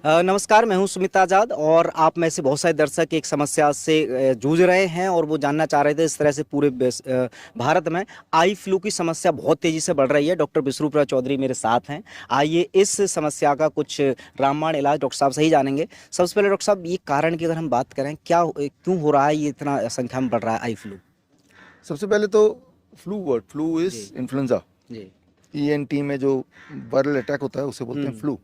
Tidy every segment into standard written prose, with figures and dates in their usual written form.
नमस्कार, मैं हूं सुमित आज़ाद और आप में से बहुत सारे दर्शक एक समस्या से जूझ रहे हैं और वो जानना चाह रहे थे इस तरह से पूरे भारत में आई फ्लू की समस्या बहुत तेजी से बढ़ रही है। डॉक्टर विश्रुप्रिया चौधरी मेरे साथ हैं। आइए इस समस्या का कुछ रामबाण इलाज डॉक्टर साहब से ही जानेंगे। सबसे पहले डॉक्टर साहब, ये कारण की अगर हम बात करें, क्यों हो रहा है, ये इतना संख्या में बढ़ रहा है आई फ्लू? सबसे पहले तो फ्लू इज इन्फ्लुएंजा। जी ईएनटी में जो वायरल अटैक होता है उसे बोलते हैं फ्लू,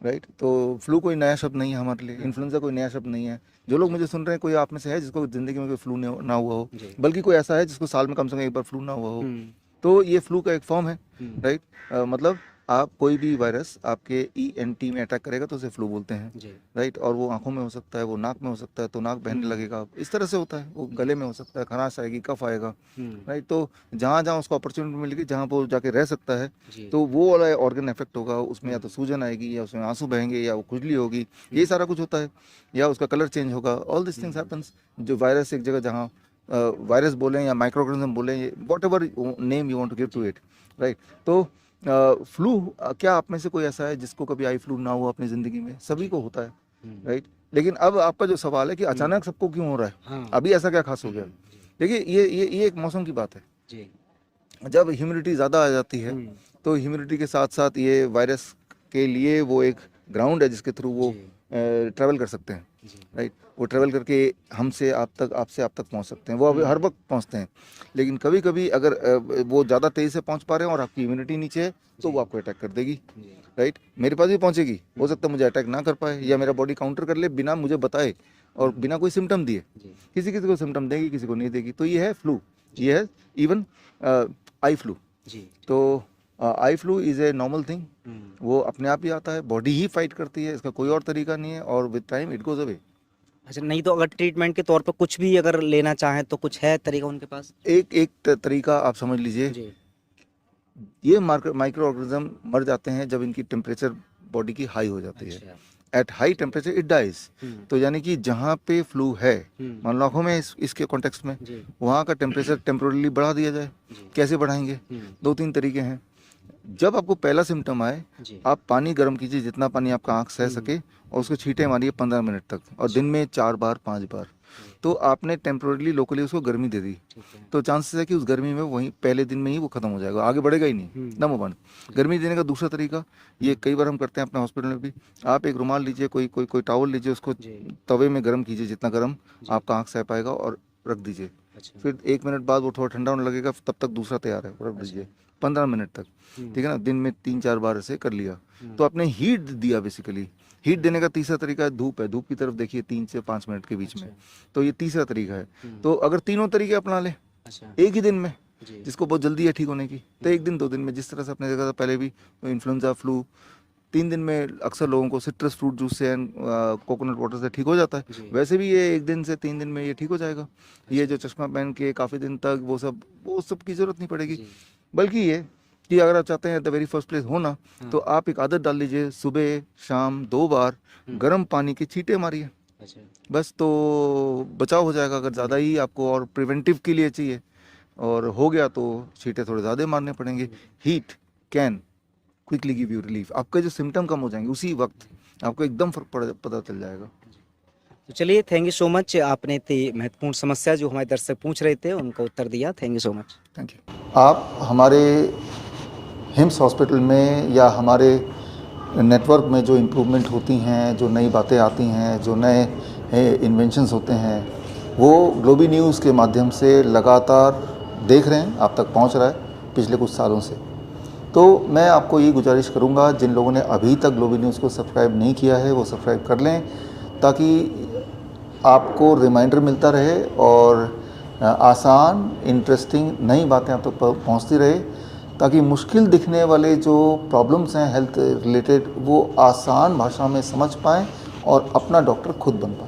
राइट। तो फ्लू कोई नया शब्द नहीं है हमारे लिए, इन्फ्लुएंजा कोई नया शब्द नहीं है। जो लोग मुझे सुन रहे हैं, कोई आप में से है जिसको जिंदगी में कोई फ्लू ना हुआ हो, बल्कि कोई ऐसा है जिसको साल में कम से कम एक बार फ्लू ना हुआ हो, तो ये फ्लू का एक फॉर्म है, राइट। मतलब आप कोई भी वायरस आपके ईएनटी में अटैक करेगा तो उसे फ्लू बोलते हैं, राइट। और वो आंखों में हो सकता है, वो नाक में हो सकता है तो नाक बहने लगेगा, इस तरह से होता है। वो गले में हो सकता है, खराश आएगी, कफ आएगा, राइट। तो जहाँ जहाँ उसको अपॉर्चुनिटी मिलेगी, जहाँ पर वो जाके रह सकता है, तो वो वाला ऑर्गन इफेक्ट होगा, उसमें या तो सूजन आएगी, या उसमें आंसू बहेंगे, या वो खुजली होगी, ये सारा कुछ होता है, या उसका कलर चेंज होगा। All this things happens. जो वायरस एक जगह, जहाँ वायरस बोलें या माइक्रोऑर्गेनिज्म बोलें, whatever name you want to give to it, right. तो फ्लू, क्या आप में से कोई ऐसा है जिसको कभी आई फ्लू ना हुआ अपनी ज़िंदगी में? सभी को होता है, राइट। लेकिन अब आपका जो सवाल है कि अचानक सबको क्यों हो रहा है, हाँ। अभी ऐसा क्या खास हो गया? देखिए, ये एक मौसम की बात है। जी जब ह्यूमिडिटी ज़्यादा आ जाती है तो ह्यूमिडिटी के साथ साथ ये वायरस के लिए वो एक ग्राउंड है जिसके थ्रू वो ट्रैवल कर सकते हैं, राइट। वो ट्रैवल करके हमसे आप तक, आपसे आप तक पहुंच सकते हैं। वो अभी हर वक्त पहुंचते हैं, लेकिन कभी कभी अगर वो ज़्यादा तेज़ी से पहुंच पा रहे हैं और आपकी इम्यूनिटी नीचे है तो वो आपको अटैक कर देगी, राइट। मेरे पास भी पहुंचेगी, हो सकता है मुझे अटैक ना कर पाए, या मेरा बॉडी काउंटर कर ले बिना मुझे बताए और बिना कोई सिम्टम दिए। किसी किसी को सिम्टम देगी, किसी को नहीं देगी। तो ये है फ्लू, ये है इवन आई फ्लू। तो eye flu is a normal thing, वो अपने आप ही आता है, बॉडी ही फाइट करती है, इसका कोई और तरीका नहीं है, और with time it goes away. अच्छा, नहीं तो अगर ट्रीटमेंट के तौर पर कुछ भी अगर लेना चाहें तो कुछ है तरीका उनके पास? एक तरीका आप समझ लीजिए, ये माइक्रो ऑर्गेनिज्म मर जाते हैं जब इनकी टेम्परेचर बॉडी की हाई हो जाती है। At high temperature it dies. तो यानी कि जहाँ पे फ्लू है, मान लो आंखों में, इसके कॉन्टेक्स्ट में, वहाँ का टेम्परेचर टेम्पोरली बढ़ा दिया जाए। कैसे बढ़ाएंगे? 2-3 तरीके हैं। जब आपको पहला सिम्टम आए, आप पानी गर्म कीजिए, जितना पानी आपका आंख सह सके, और उसको छींटे मारिए 15 मिनट तक, और दिन में 4 बार 5 बार। तो आपने टेम्पोरली लोकली उसको गर्मी दे दी, तो चांसेस है कि उस गर्मी में वहीं पहले दिन में ही वो खत्म हो जाएगा, आगे बढ़ेगा ही नहीं। नंबर 1। गर्मी देने का दूसरा तरीका, ये कई बार हम करते हैं अपने हॉस्पिटल में भी। आप एक रुमाल लीजिए, कोई टॉवल लीजिए, उसको तवे में गर्म कीजिए, जितना गर्म आपका आंख सह पाएगा, और रख दीजिए। फिर 1 मिनट बाद वो थोड़ा ठंडा होने लगेगा, तब तक दूसरा तैयार है, रख दीजिए 15 मिनट तक, ठीक है ना। दिन में 3-4 बार ऐसे कर लिया, तो आपने हीट दिया। बेसिकली हीट देने का तीसरा तरीका है धूप है। धूप की तरफ देखिए 3 से 5 मिनट के बीच में। तो ये तीसरा तरीका है। तो अगर तीनों तरीके अपना ले एक ही दिन में, जिसको बहुत जल्दी है ठीक होने की, तो 1 दिन 2 दिन में, जिस तरह से आपने देखा था पहले भी, इन्फ्लुएंजा फ्लू 3 दिन में अक्सर लोगों को सिट्रस फ्रूट जूस से एंड कोकोनट वाटर से ठीक हो जाता है। वैसे भी ये 1 दिन से 3 दिन में ये ठीक हो जाएगा। ये जो चश्मा पहन के काफ़ी दिन तक वो सब की ज़रूरत नहीं पड़ेगी। बल्कि ये कि अगर आप चाहते हैं द वेरी फर्स्ट प्लेस होना, तो आप एक आदत डाल लीजिए, सुबह शाम 2 बार गर्म पानी के छींटे मारिए, बस। तो बचाव हो जाएगा। अगर ज़्यादा ही आपको और प्रिवेंटिव के लिए चाहिए और हो गया, तो छींटे थोड़े ज़्यादा मारने पड़ेंगे। Heat can quickly give you relief. आपके जो सिम्टम कम हो जाएंगे, उसी वक्त आपको एकदम फर्क पता चल जाएगा। तो चलिए, थैंक यू सो मच। आपने इतनी महत्वपूर्ण समस्या जो हमारे दर्शक पूछ रहे थे उनका उत्तर दिया। Thank you so much. Thank you. आप हमारे हिम्स हॉस्पिटल में या हमारे नेटवर्क में जो इम्प्रूवमेंट होती हैं, जो नई बातें आती हैं, जो नए इन्वेंशंस होते हैं, वो ग्लोबी न्यूज़ के माध्यम से लगातार देख रहे हैं, आप तक पहुंच रहा है पिछले कुछ सालों से। तो मैं आपको ये गुजारिश करूंगा, जिन लोगों ने अभी तक ग्लोबी न्यूज़ को सब्सक्राइब नहीं किया है वो सब्सक्राइब कर लें, ताकि आपको रिमाइंडर मिलता रहे और आसान, इंटरेस्टिंग नई बातें आप तक पहुंचती रहे, ताकि मुश्किल दिखने वाले जो प्रॉब्लम्स हैं हेल्थ रिलेटेड, वो आसान भाषा में समझ पाएँ और अपना डॉक्टर खुद बन पाएँ।